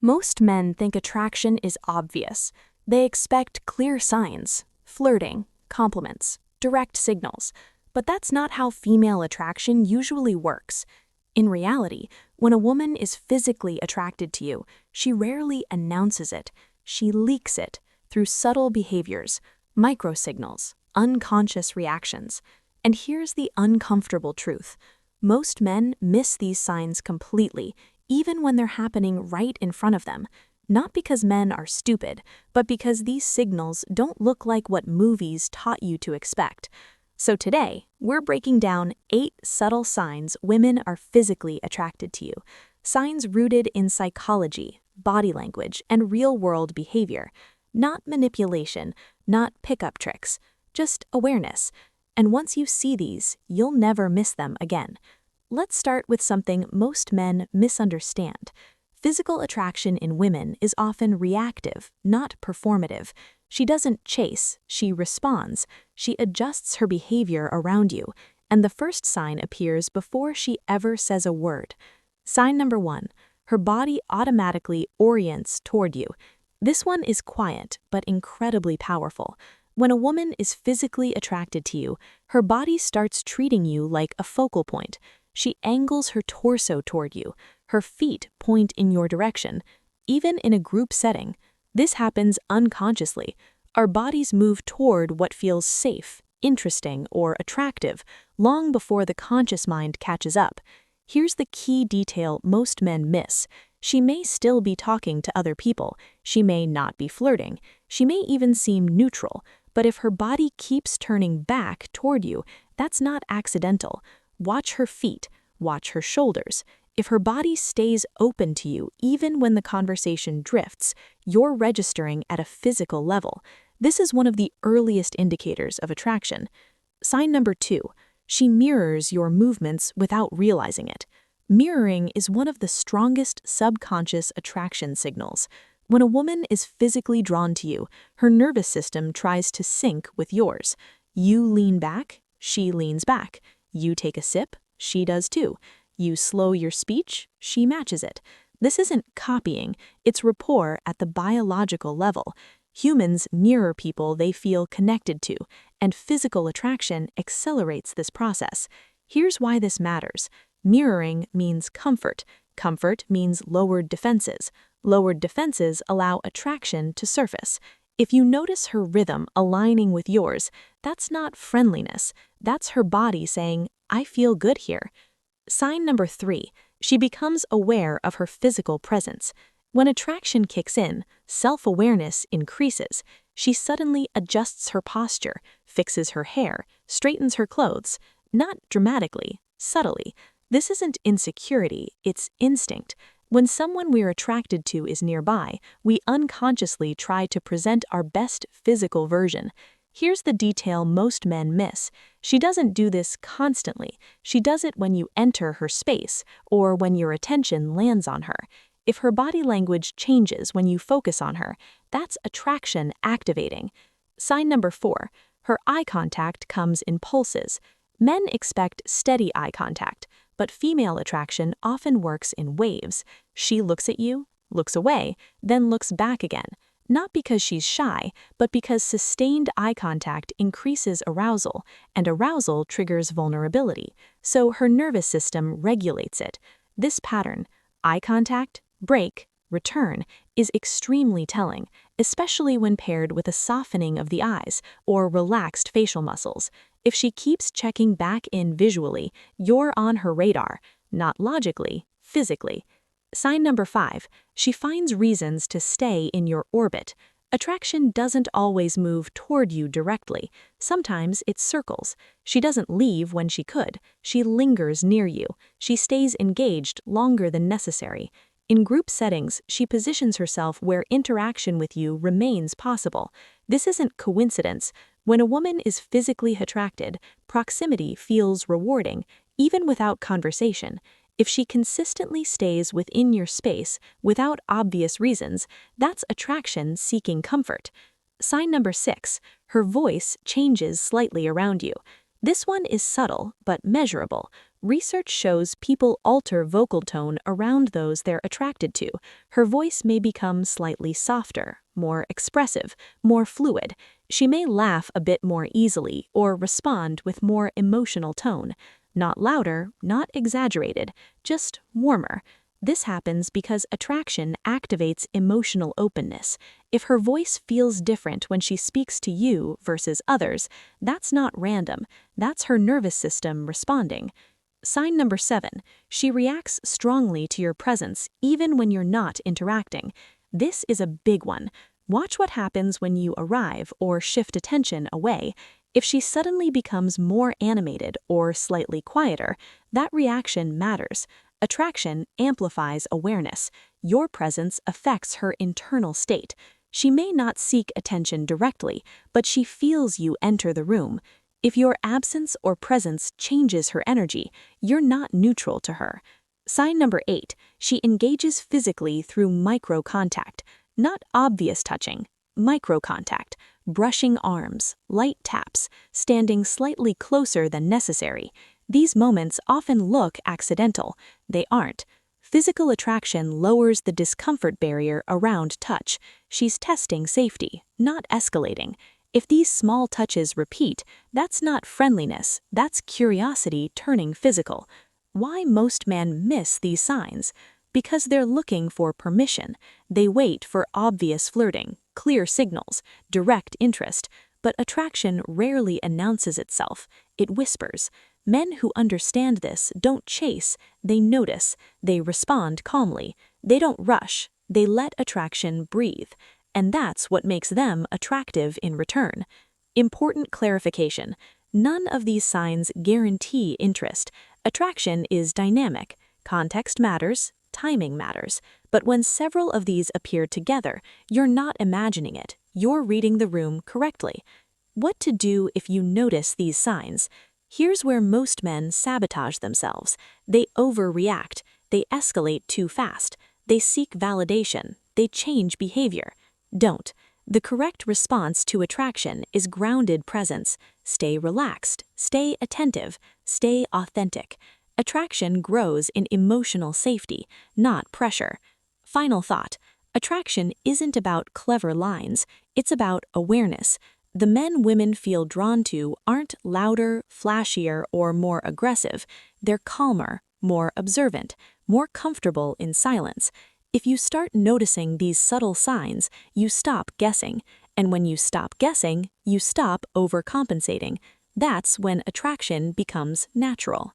Most men think attraction is obvious. They expect clear signs, flirting, compliments, direct signals. But that's not how female attraction usually works. In reality, when a woman is physically attracted to you, she rarely announces it. She leaks it through subtle behaviors, microsignals, unconscious reactions. And here's the uncomfortable truth. Most men miss these signs completely, even when they're happening right in front of them. Not because men are stupid, but because these signals don't look like what movies taught you to expect. So today, we're breaking down 8 subtle signs women are physically attracted to you. Signs rooted in psychology, body language, and real-world behavior. Not manipulation, not pickup tricks, just awareness. And once you see these, you'll never miss them again. Let's start with something most men misunderstand. Physical attraction in women is often reactive, not performative. She doesn't chase, she responds. She adjusts her behavior around you, and the first sign appears before she ever says a word. Sign number 1, her body automatically orients toward you. This one is quiet, but incredibly powerful. When a woman is physically attracted to you, her body starts treating you like a focal point. She angles her torso toward you. Her feet point in your direction. Even in a group setting, this happens unconsciously. Our bodies move toward what feels safe, interesting, or attractive, long before the conscious mind catches up. Here's the key detail most men miss. She may still be talking to other people. She may not be flirting. She may even seem neutral. But if her body keeps turning back toward you, that's not accidental. Watch her feet. Watch her shoulders. If her body stays open to you, even when the conversation drifts, you're registering at a physical level. This is one of the earliest indicators of attraction. Sign number 2, she mirrors your movements without realizing it. Mirroring is one of the strongest subconscious attraction signals. When a woman is physically drawn to you, her nervous system tries to sync with yours. You lean back, she leans back. You take a sip, she does too. You slow your speech, she matches it. This isn't copying, it's rapport at the biological level. Humans mirror people they feel connected to, and physical attraction accelerates this process. Here's why this matters. Mirroring means comfort. Comfort means lowered defenses. Lowered defenses allow attraction to surface. If you notice her rhythm aligning with yours, that's not friendliness. That's her body saying, I feel good here. Sign number 3, she becomes aware of her physical presence. When attraction kicks in, self-awareness increases. She suddenly adjusts her posture, fixes her hair, straightens her clothes. Not dramatically, subtly. This isn't insecurity, it's instinct. When someone we're attracted to is nearby, we unconsciously try to present our best physical version. Here's the detail most men miss. She doesn't do this constantly. She does it when you enter her space or when your attention lands on her. If her body language changes when you focus on her, that's attraction activating. Sign number 4, her eye contact comes in pulses. Men expect steady eye contact, but female attraction often works in waves. She looks at you, looks away, then looks back again. Not because she's shy, but because sustained eye contact increases arousal, and arousal triggers vulnerability, so her nervous system regulates it. This pattern, eye contact, break, return, is extremely telling, especially when paired with a softening of the eyes or relaxed facial muscles. If she keeps checking back in visually, you're on her radar, not logically, physically. Sign number 5, she finds reasons to stay in your orbit. Attraction doesn't always move toward you directly. Sometimes it circles. She doesn't leave when she could. She lingers near you. She stays engaged longer than necessary. In group settings, she positions herself where interaction with you remains possible. This isn't coincidence. When a woman is physically attracted, proximity feels rewarding, even without conversation. If she consistently stays within your space without obvious reasons, that's attraction seeking comfort. Sign number 6, her voice changes slightly around you. This one is subtle but measurable. Research shows people alter vocal tone around those they're attracted to. Her voice may become slightly softer, more expressive, more fluid. She may laugh a bit more easily or respond with more emotional tone. Not louder, not exaggerated, just warmer. This happens because attraction activates emotional openness. If her voice feels different when she speaks to you versus others, that's not random. That's her nervous system responding. Sign number 7. She reacts strongly to your presence even when you're not interacting. This is a big one. Watch what happens when you arrive or shift attention away. If she suddenly becomes more animated or slightly quieter, that reaction matters. Attraction amplifies awareness. Your presence affects her internal state. She may not seek attention directly, but she feels you enter the room. If your absence or presence changes her energy, you're not neutral to her. Sign number 8. She engages physically through micro-contact. Not obvious touching, micro-contact. Brushing arms, light taps, standing slightly closer than necessary. These moments often look accidental. They aren't. Physical attraction lowers the discomfort barrier around touch. She's testing safety, not escalating. If these small touches repeat, that's not friendliness, that's curiosity turning physical. Why most men miss these signs? Because they're looking for permission. They wait for obvious flirting, clear signals, direct interest, but attraction rarely announces itself. It whispers. Men who understand this don't chase, they notice, they respond calmly. They don't rush, they let attraction breathe. And that's what makes them attractive in return. Important clarification. None of these signs guarantee interest. Attraction is dynamic. Context matters, timing matters. But when several of these appear together, you're not imagining it. You're reading the room correctly. What to do if you notice these signs? Here's where most men sabotage themselves. They overreact. They escalate too fast. They seek validation. They change behavior. Don't. The correct response to attraction is grounded presence. Stay relaxed. Stay attentive. Stay authentic. Attraction grows in emotional safety, not pressure. Final thought. Attraction isn't about clever lines. It's about awareness. The men women feel drawn to aren't louder, flashier, or more aggressive. They're calmer, more observant, more comfortable in silence. If you start noticing these subtle signs, you stop guessing. And when you stop guessing, you stop overcompensating. That's when attraction becomes natural.